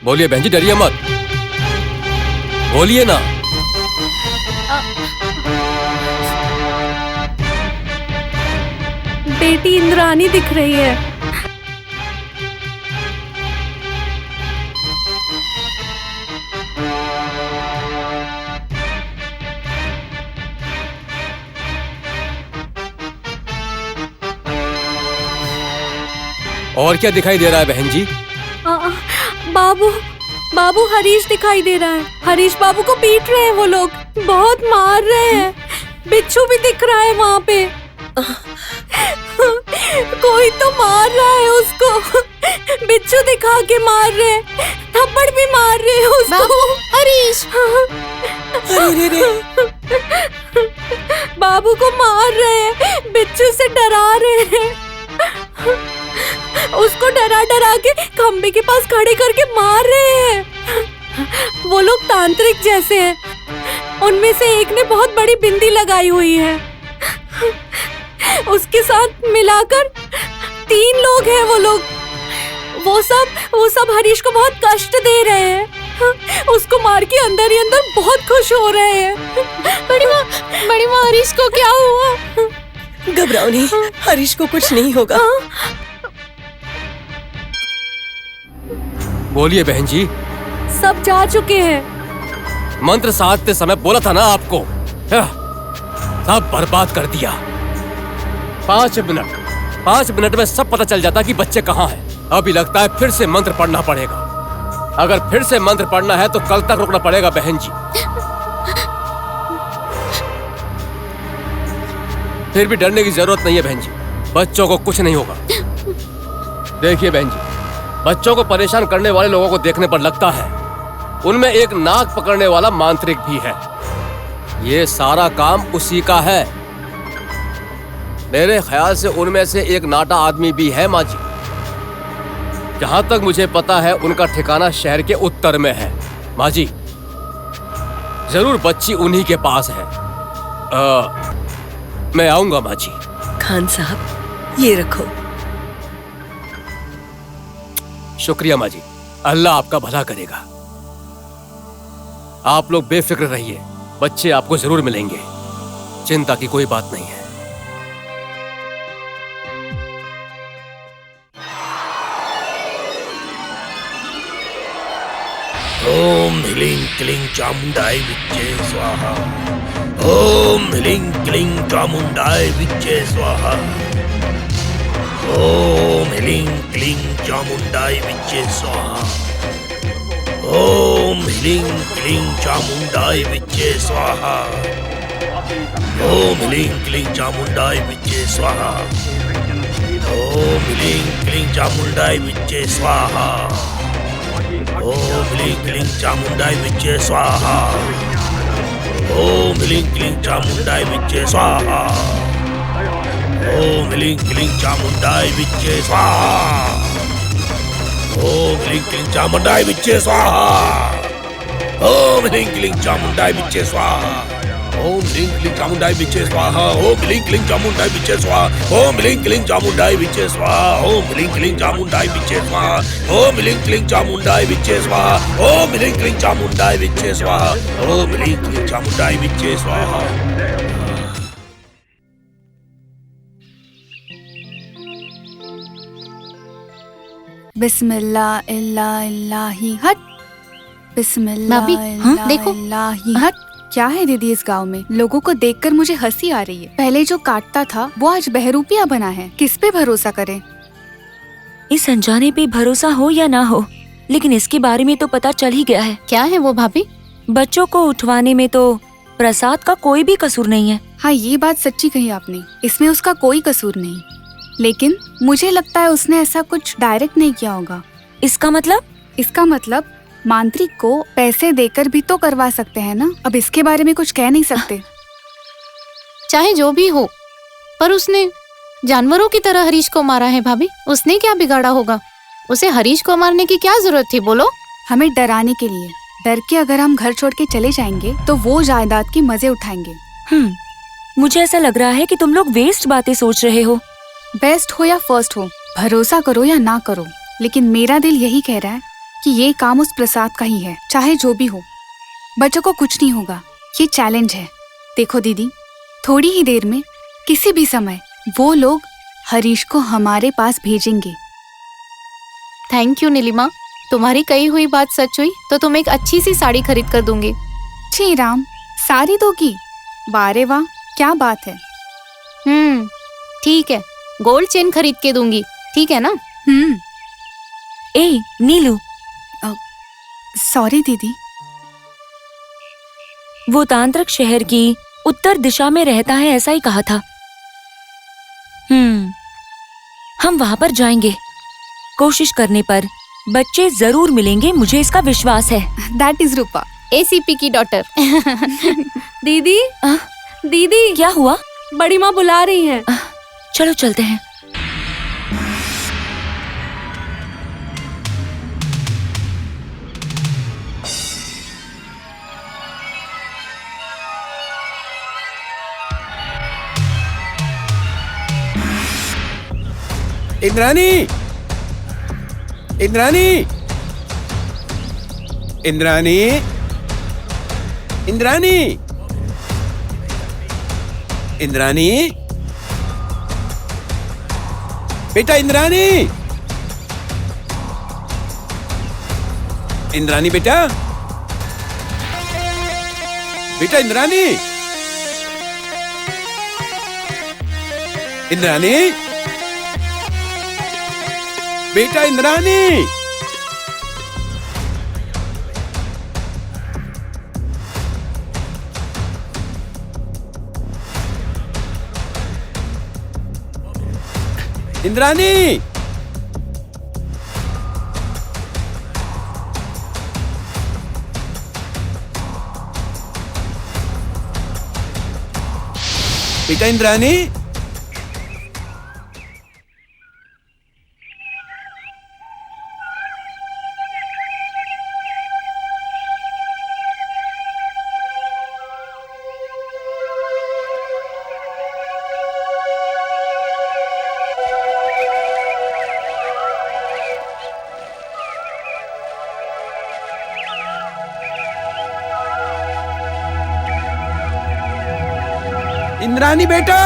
बोलिए बहन जी, डरिए मत, बोलिए ना। बेटी इंद्राणी दिख रही है। और क्या दिखाई दे रहा है बहन जी? बाबू, बाबू हरीश दिखाई दे रहा है। हरीश बाबू को पीट रहे हैं वो लोग, बहुत मार रहे हैं। बिच्छू भी दिख रहा है वहाँ पे। कोई तो मार रहा है उसको। बिच्छू दिखा के मार रहे हैं, थप्पड़ भी मार रहे हैं उसको। हरीश, अरे रे। बाबू को मार रहे हैं, बिच्छू से डरा रहे हैं। उसको डरा डरा के खंबे के पास खड़े करके मार रहे हैं। वो लोग तांत्रिक जैसे हैं। उनमें से एक ने बहुत बड़ी बिंदी लगाई हुई है। उसके साथ मिलाकर 3 लोग हैं वो लोग। वो सब हरीश को बहुत कष्ट दे रहे हैं। उसको मार के अंदर ही अंदर बहुत खुश हो रहे हैं। बड़ी माँ हरीश को क्या हुआ? घबराओ नहीं, हरीश को कुछ नहीं होगा। बोलिए बहन जी। सब जा चुके हैं। मंत्र साधते समय बोला था ना आपको, सब बर्बाद कर दिया। 5 मिनट में सब पता चल जाता कि बच्चे कहाँ हैं। अभी लगता है फिर से मंत्र पढ़ना पड़ेगा। अगर फिर से मंत्र पढ़ना है तो कल तक रुकना पड़ेगा बहन जी। फिर भी डरने की जरूरत नहीं है बहन जी, बच्चों को कुछ नहीं होगा। देखिए बहन जी, बच्चों को परेशान करने वाले लोगों को देखने पर लगता है उनमें एक नाक पकड़ने वाला मांत्रिक भी है। ये सारा काम उसी का है। मेरे ख्याल से उनमें से एक नाटा आदमी भी है माँ जी। जहां तक मुझे पता है उनका ठिकाना शहर के उत्तर में है। माँ जी, जरूर बच्ची उन्हीं के पास है। मैं आऊंगा माँ जी। खान साहब, ये रखो। शुक्रिया माँ जी, अल्लाह आपका भला करेगा। आप लोग बेफिक्र रहिए, बच्चे आपको जरूर मिलेंगे, चिंता की कोई बात नहीं है। ओम ह्लीं क्लीं चामुंडाय विच्चे स्वाहा। ओम ह्लीं क्लीं चामुंडाय विच्चे स्वाहा। ओम ह्लीं क्लीं चामुंडाय विच्चे स्वाहा। ओम ह्लीं क्लीं चामुंडाय विच्चे स्वाहा। ओम ह्लीं क्लीं चामुंडाय विच्चे स्वाहा। ओम ह्लीं क्लीं चामुंडाय विच्चे स्वाहा। ओम ह्लीं क्लीं चामुंडाय विच्चे स्वाहा। ओम ह्लीं क्लीं चामुंडाय विच्चे स्वाहा। ओम ह्लीं क्लीं चामुंडाय विच्चे स्वाहा। ओम ह्लीं क्लीं चामुंडाय विच्चे स्वाहा। ओम ह्लीं क्लीं चामुंडाय विच्चे स्वाहा। ओम ह्लीं क्लीं चामुंडाय विच्चे स्वाहा। ओम ह्लीं क्लीं चामुंडाय विच्चे स्वाहा। ओम ह्लीं क्लीं चामुंडाय विच्चे स्वाहा। ओम ह्लीं क्लीं चामुंडाय विच्चे स्वाहा। ओम ह्लीं क्लीं चामुंडाय विच्चे स्वाहा। ओम ह्लीं क्लीं चामुंडाय विच्चे स्वाहा। ओम ह्लीं क्लीं चामुंडाय विच्चे स्वाहा। बिस्मिल्लाह इल्लाही हट। बिस्मिल्लाह भाभी, हाँ, देखो। इल्लाही हट। क्या है दीदी इस गांव में? लोगों को देखकर मुझे हंसी आ रही है। पहले जो काटता था वो आज बहरूपिया बना है। किस पे भरोसा करें? इस अनजाने पे भरोसा हो या ना हो, लेकिन इसके बारे में तो पता चल ही गया है। क्या है वो भाभी? बच्चों को उठवाने में तो प्रसाद का कोई भी कसूर नहीं है। हाँ, ये बात सच्ची कही आपने। इसमें उसका कोई कसूर नहीं, लेकिन मुझे लगता है उसने ऐसा कुछ डायरेक्ट नहीं किया होगा। इसका मतलब? इसका मतलब मांत्रिक को पैसे देकर भी तो करवा सकते हैं ना। अब इसके बारे में कुछ कह नहीं सकते। चाहे जो भी हो, पर उसने जानवरों की तरह हरीश को मारा है भाभी। उसने क्या बिगाड़ा होगा? उसे हरीश को मारने की क्या जरूरत थी बोलो? हमें डराने के लिए। डर के अगर हम घर छोड़ के चले जाएंगे तो वो जायदाद की मजे उठाएंगे। मुझे ऐसा लग रहा है कि तुम लोग वेस्ट बातें सोच रहे हो। बेस्ट हो या फर्स्ट हो, भरोसा करो या ना करो, लेकिन मेरा दिल यही कह रहा है कि ये काम उस प्रसाद का ही है, चाहे जो भी हो। बच्चों को कुछ नहीं होगा, ये चैलेंज है। देखो दीदी, थोड़ी ही देर में किसी भी समय वो लोग हरीश को हमारे पास भेजेंगे। थैंक यू नीलिमा, तुम्हारी कही हुई बात सच हुई तो तुम एक अच्छी सी साड़ी खरीद कर दूंगी। छी राम, सारी दोगी? वारे वाह, क्या बात है। ठीक है, गोल्ड चेन खरीद के दूंगी, ठीक है ना? ए नीलू, सॉरी दीदी। वो तांत्रिक शहर की उत्तर दिशा में रहता है, ऐसा ही कहा था। हम वहां पर जाएंगे। कोशिश करने पर बच्चे जरूर मिलेंगे, मुझे इसका विश्वास है। दैट इज रूपा, एसीपी की डॉटर। दीदी, दीदी, क्या हुआ? बड़ी माँ बुला रही हैं। चलो चलते हैं। इंद्रानी, इंद्रानी, इंद्रानी, इंद्रानी, इंद्रानी, बेटा इंद्रानी, इंद्रानी बेटा, बेटा इंद्रानी, इंद्रानी, बेटा इंद्रानी, इंद्रानी, बेटा इंद्रानी, इंद्रानी बेटा,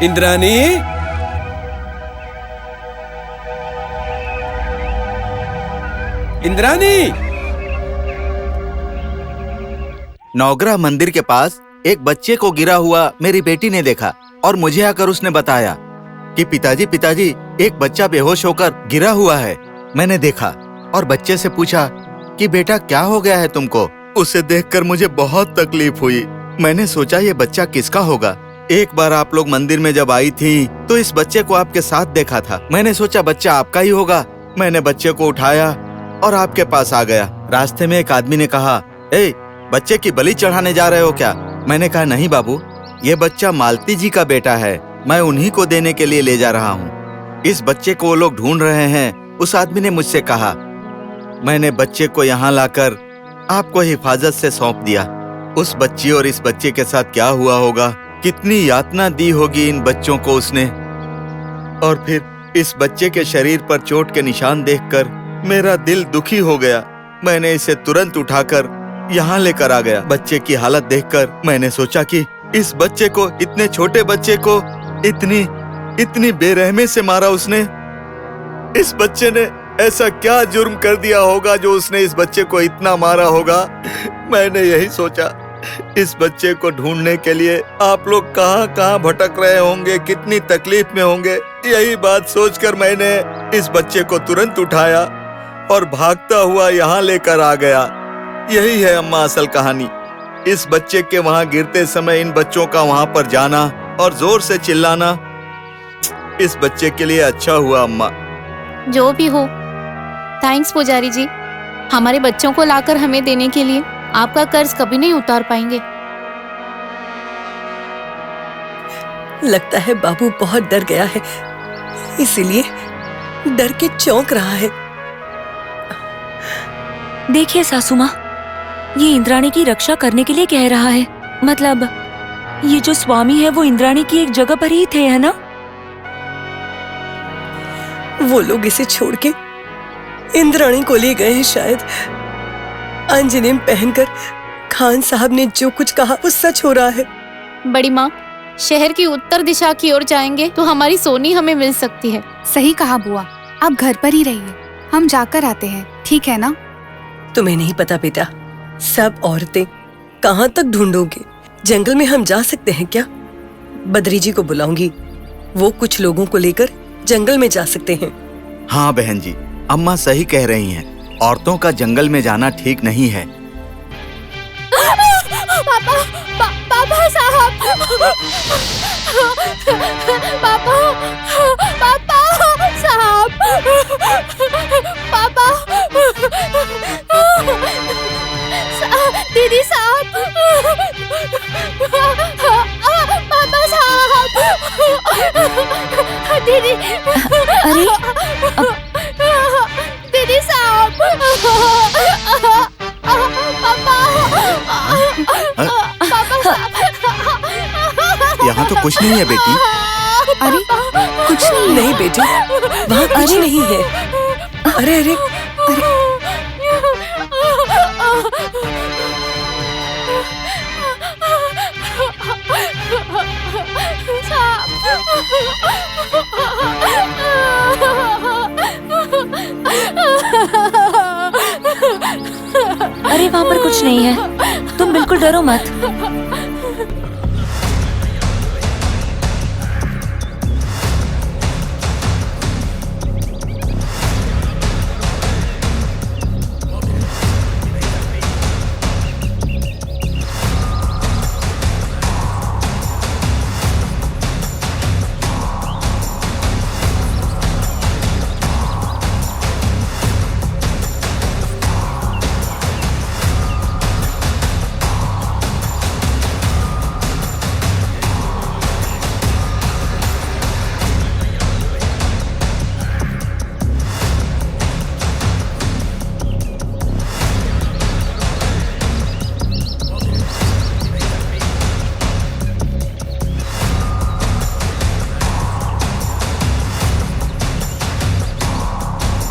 इंद्रानी, इंद्रानी। नवग्रह मंदिर के पास एक बच्चे को गिरा हुआ मेरी बेटी ने देखा और मुझे आकर उसने बताया कि पिताजी पिताजी एक बच्चा बेहोश होकर गिरा हुआ है। मैंने देखा और बच्चे से पूछा कि बेटा क्या हो गया है तुमको। उसे देखकर मुझे बहुत तकलीफ हुई। मैंने सोचा ये बच्चा किसका होगा। एक बार आप लोग मंदिर में जब आई थी तो इस बच्चे को आपके साथ देखा था। मैंने सोचा बच्चा आपका ही होगा। मैंने बच्चे को उठाया और आपके पास आ गया। रास्ते में एक आदमी ने कहा, ए बच्चे की बलि चढ़ाने जा रहे हो क्या? मैंने कहा नहीं बाबू, ये बच्चा मालती जी का बेटा है, मैं उन्हीं को देने के लिए ले जा रहा हूँ। इस बच्चे को वो लोग ढूंढ रहे हैं। उस आदमी ने मुझसे कहा। मैंने बच्चे को यहाँ लाकर आपको हिफाजत से सौंप दिया। उस बच्ची और इस बच्चे के साथ क्या हुआ होगा, कितनी यातना दी होगी इन बच्चों को उसने। और फिर इस बच्चे के शरीर पर चोट के निशान देखकर मेरा दिल दुखी हो गया। मैंने इसे तुरंत उठाकर यहाँ लेकर आ गया। बच्चे की हालत देखकर मैंने सोचा कि इस बच्चे को, इतने छोटे बच्चे को इतनी बेरहमी से मारा उसने। इस बच्चे ने ऐसा क्या जुर्म कर दिया होगा जो उसने इस बच्चे को इतना मारा होगा। मैंने यही सोचा, इस बच्चे को ढूंढने के लिए आप लोग कहाँ भटक रहे होंगे, कितनी तकलीफ में होंगे। यही बात सोचकर मैंने इस बच्चे को तुरंत उठाया और भागता हुआ यहाँ लेकर आ गया। यही है अम्मा असल कहानी। इस बच्चे के वहाँ गिरते समय इन बच्चों का वहाँ पर जाना और जोर से चिल्लाना इस बच्चे के लिए अच्छा हुआ अम्मा। जो भी हो, थैंक्स पुजारी जी, हमारे बच्चों को लाकर हमें देने के लिए। आपका कर्ज कभी नहीं उतार पाएंगे। लगता है बाबू बहुत डर गया है, इसीलिए डर के चौंक रहा है। देखिए सासू माँ, ये इंद्राणी की रक्षा करने के लिए कह रहा है। मतलब ये जो स्वामी है वो इंद्राणी की एक जगह पर ही थे, है ना? वो लोग इसे छोड़ के इंद्राणी को ले गए हैं शायद। अंजनेम पहनकर खान साहब ने जो कुछ कहा वो सच हो रहा है। बड़ी माँ, शहर की उत्तर दिशा की ओर जाएंगे तो हमारी सोनी हमें मिल सकती है। सही कहा बुआ, आप घर पर ही रहिए, हम जाकर आते हैं, ठीक है ना? तुम्हें नहीं पता बेटा, सब औरतें कहाँ तक ढूंढोगे? जंगल में हम जा सकते हैं क्या? बद्री जी को बुलाऊंगी, वो कुछ लोगों को लेकर जंगल में जा सकते हैं। हाँ बहन जी, अम्मा सही कह रही हैं। औरतों का जंगल में जाना ठीक नहीं है। पापा साहब, पापा साहब, पापा, दीदी साहब, पापा साहब, दीदी, अरे दीदी साहब, यहाँ तो कुछ नहीं है बेटी। अरे कुछ नहीं है। नहीं बेटी, वहाँ कुछ नहीं है। अरे अरे अरे वहाँ पर कुछ नहीं है, तुम बिल्कुल डरो मत।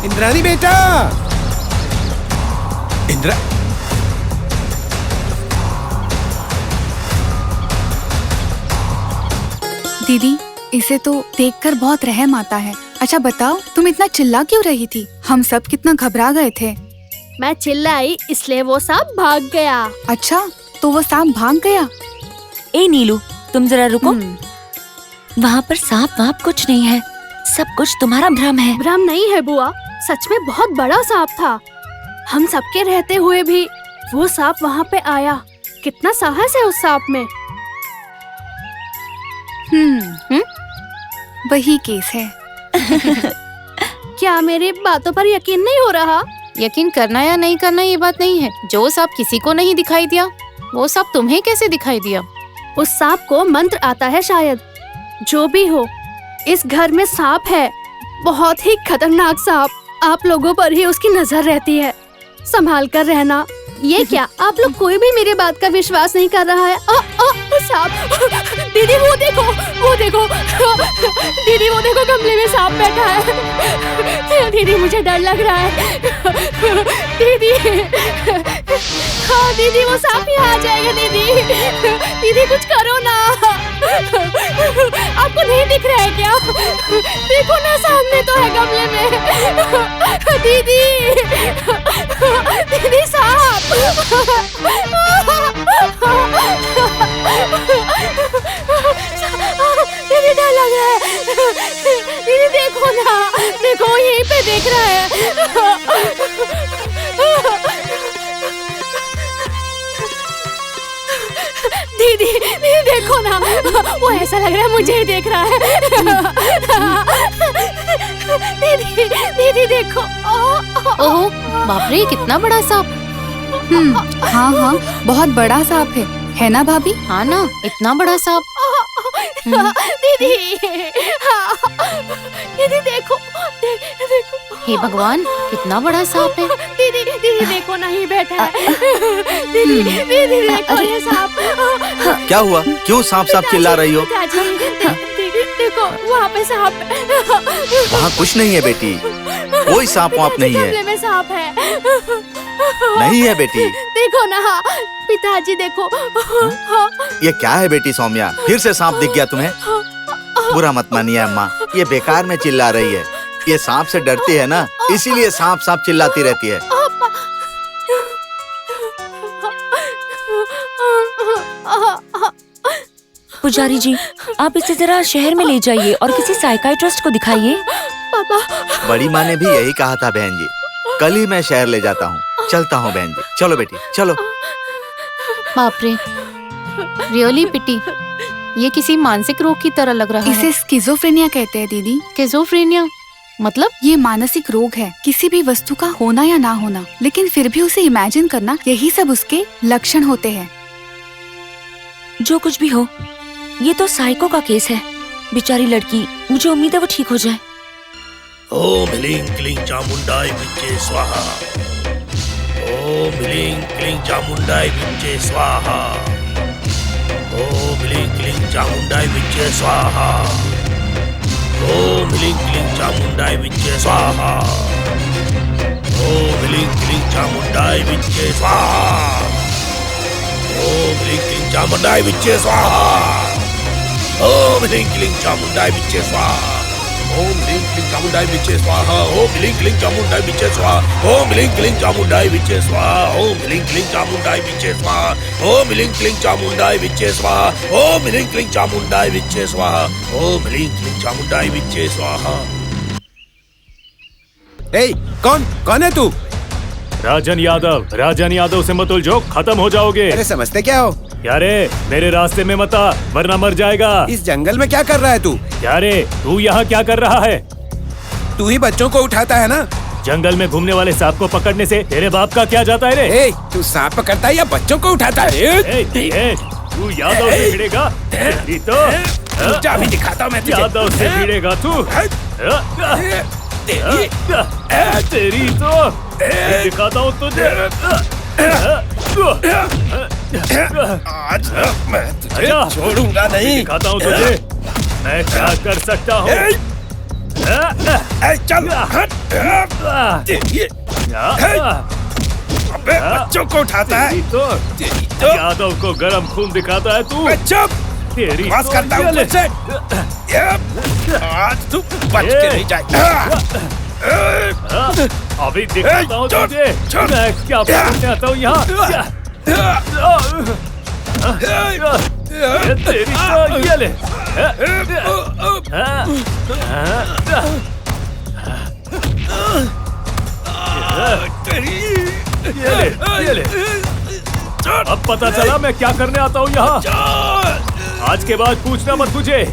इंद्राणी बेटा, इंद्रा दीदी, इसे तो देखकर बहुत रहम आता है। अच्छा बताओ, तुम इतना चिल्ला क्यों रही थी? हम सब कितना घबरा गए थे। मैं चिल्लाई इसलिए वो सांप भाग गया। अच्छा, तो वो सांप भाग गया? ए नीलू, तुम जरा रुको। वहाँ पर सांप वाप कुछ नहीं है, सब कुछ तुम्हारा भ्रम है। भ्रम नहीं है बुआ, सच में बहुत बड़ा सांप था। हम सबके रहते हुए भी वो सांप वहाँ पे आया। कितना साहस है उस सांप में। वही केस है। क्या मेरी बातों पर यकीन नहीं हो रहा? यकीन करना या नहीं करना ये बात नहीं है। जो सांप किसी को नहीं दिखाई दिया, वो सांप तुम्हें कैसे दिखाई दिया? उस सांप को मंत्र आता है शायद। जो भी हो, इस घर में सांप है, बहुत ही खतरनाक सांप। आप लोगों पर ही उसकी नजर रहती है, संभाल कर रहना। ये क्या, आप लोग कोई भी मेरी बात का विश्वास नहीं कर रहा है? सांप! दीदी वो देखो, वो देखो, दीदी वो देखो, गमले में सांप बैठा है। दीदी मुझे डर लग रहा है। दीदी, हाँ दीदी, वो सांप ही आ जाएगा। दीदी, दीदी कुछ करो ना। आपको नहीं दिख रहा है क्या? देखो ना, सामने तो है गमले में। दीदी, दीदी सांप! दीदी डर लग रहा है। दीदी देखो ना, देखो यहीं पे देख रहा है। दीदी, दीदी देखो ना, वो ऐसा लग रहा है मुझे ही देख रहा है। दीदी, दीदी देखो। ओह बाप रे, कितना बड़ा सांप! हाँ हाँ, बहुत बड़ा सांप है ना भाभी? हाँ ना, इतना बड़ा सांप। दीदी, दीदी देखो, देखो। हे भगवान, कितना बड़ा सांप है। दीदी, दीदी देखो ना, ही बैठा है। दीदी, दीदी देखो ये सांप। क्या हुआ? क्यों सांप सांप चिल्ला रही हो? देखो वहाँ पे सांप है। वहाँ कुछ नहीं है बेटी, कोई सांप वाप नहीं है। गमले में सांप है। नहीं है बेटी। देखो ना पिताजी, देखो। ये क्या है बेटी सौम्या, फिर से सांप दिख गया तुम्हें? बुरा मत मानिए अम्मा, ये बेकार में चिल्ला रही है। ये सांप से डरती है ना, इसीलिए सांप सांप चिल्लाती रहती है। पुजारी जी, आप इसे जरा शहर में ले जाइए और किसी साइकाइट्रिस्ट को दिखाइए। पापा। बड़ी माँ ने भी यही कहा था बहन जी। कल ही मैं शहर ले जाता हूँ। चलता हूँ बहन जी, चलो बेटी चलो। बाप रे, रियली पिटी। ये किसी मानसिक रोग की तरह लग रहा है। इसे स्किज़ोफ्रेनिया कहते हैं दीदी। स्किज़ोफ्रेनिया मतलब? ये मानसिक रोग है, किसी भी वस्तु का होना या ना होना, लेकिन फिर भी उसे इमेजिन करना, यही सब उसके लक्षण होते हैं। जो कुछ भी हो, ये तो साइको का केस है। बेचारी लड़की, मुझे उम्मीद है वो ठीक हो जाए। ओम ह्लीं क्लीं चामुंडाय विच्चे स्वाहा। ओम ह्लीं क्लीं चामुंडाय विच्चे स्वाहा। ओम ह्लीं क्लीं चामुंडाय विच्चे स्वाहा। ओम ह्लीं क्लीं चामुंडाय विच्चे स्वाहा। ओम ह्लीं क्लीं चामुंडाय विच्चे स्वाहा। ओम ह्लीं क्लीं चामुंडाय विच्चे स्वाहा। ओम ह्लीं क्लीं चामुंडाय विच्चे स्वाहा। ओम ह्लीं क्लीं चामुंडाय विच्चे स्वाहा। ओम ह्लीं क्लीं चामुंडाय विच्चे स्वाहा। ओम ह्लीं क्लीं चामुंडाय विच्चे स्वाहा। ओम ह्लीं क्लीं चामुंडाय विच्चे स्वाहा। ओम ह्लीं क्लीं चामुंडाय विच्चे स्वाहा। ओम ह्लीं क्लीं चामुंडाय विच्चे स्वाहा। ओम ह्लीं क्लीं चामुंडाय विच्चे स्वाहा। ए, कौन है तू? राजन यादव से मत उलझो, खत्म हो जाओगे। अरे समझते क्या हो? क्या रे, मेरे रास्ते में मत आ, वरना मर जाएगा। इस जंगल में क्या कर रहा है तू? क्या रे, तू यहाँ क्या कर रहा है? तू ही बच्चों को उठाता है ना? जंगल में घूमने वाले सांप को पकड़ने से तेरे बाप का क्या जाता है रे? ए, तू सांप पकड़ता है या बच्चों को उठाता है? तू यादव से भिड़ेगा? तो जा भी दिखाता हूँ मैं तुझे। यादव से भिड़ेगा तू? तेरी तो दिखाता हूँ तुझे। आज मैं तुझे छोड़ूंगा नहीं। दिखाता हूँ तुझे मैं क्या कर सकता हूँ। चल अबे बच्चों को उठाता है तो यादव को गरम खून दिखाता है तू। चुप, तेरी बस करता हूँ तुझसे। आज तू बच के नहीं जाएगा। अभी दिखाता हूँ तुझे मैं क्या बोलने आता हूँ यहाँ। तेरी तो ये ले। ये ले। अब पता चला मैं क्या करने आता हूँ यहाँ। आज के बाद पूछना मत तुझे।